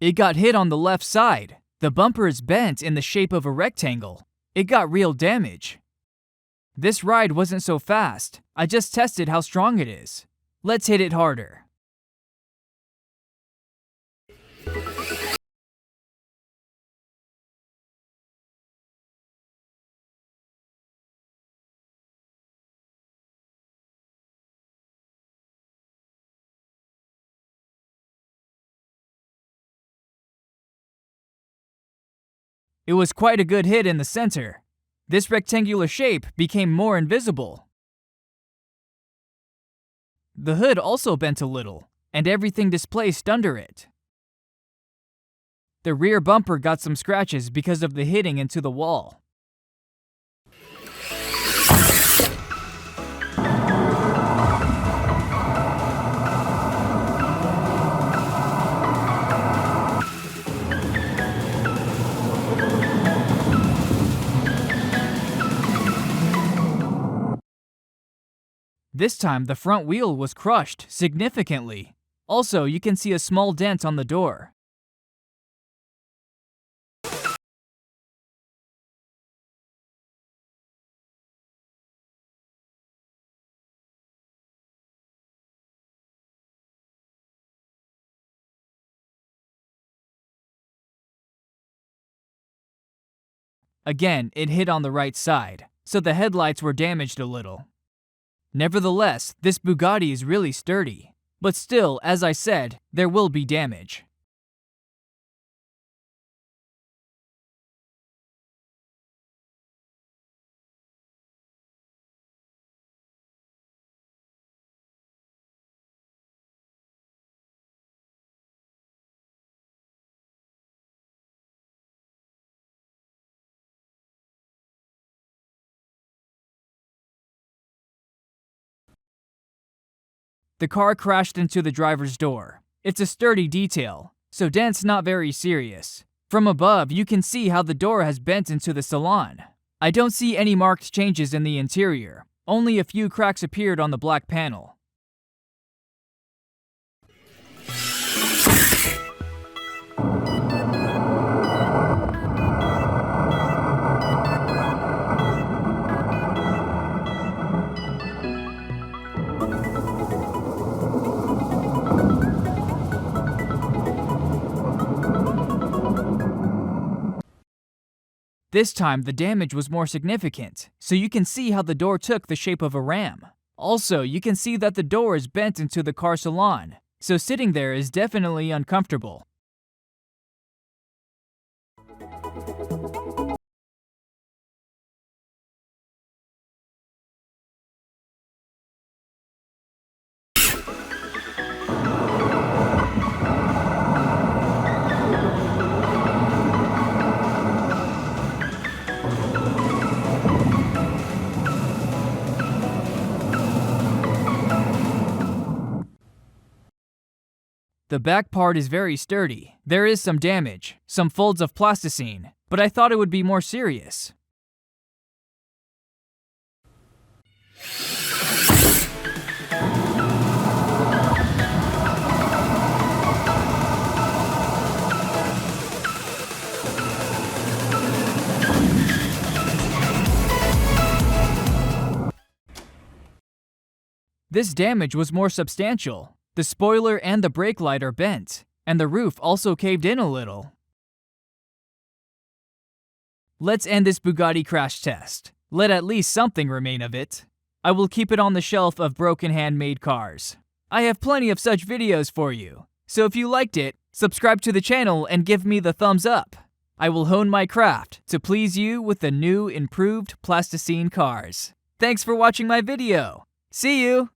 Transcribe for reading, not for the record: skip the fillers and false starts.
It got hit on the left side. The bumper is bent in the shape of a rectangle. It got real damage. This ride wasn't so fast. I just tested how strong it is. Let's hit it harder. It was quite a good hit in the center. This rectangular shape became more invisible. The hood also bent a little, and everything displaced under it. The rear bumper got some scratches because of the hitting into the wall. This time, the front wheel was crushed significantly. Also, you can see a small dent on the door. Again, it hit on the right side, so the headlights were damaged a little. Nevertheless, this Bugatti is really sturdy. But still, as I said, there will be damage. The car crashed into the driver's door. It's a sturdy detail, so dent's not very serious. From above, you can see how the door has bent into the salon. I don't see any marked changes in the interior. Only a few cracks appeared on the black panel. This time, the damage was more significant, so you can see how the door took the shape of a ram. Also, you can see that the door is bent into the car salon, so sitting there is definitely uncomfortable. The back part is very sturdy. There is some damage, some folds of plasticine, but I thought it would be more serious. This damage was more substantial. The spoiler and the brake light are bent, and the roof also caved in a little. Let's end this Bugatti crash test. Let at least something remain of it. I will keep it on the shelf of broken handmade cars. I have plenty of such videos for you, so if you liked it, subscribe to the channel and give me the thumbs up. I will hone my craft to please you with the new improved plasticine cars. Thanks for watching my video. See you!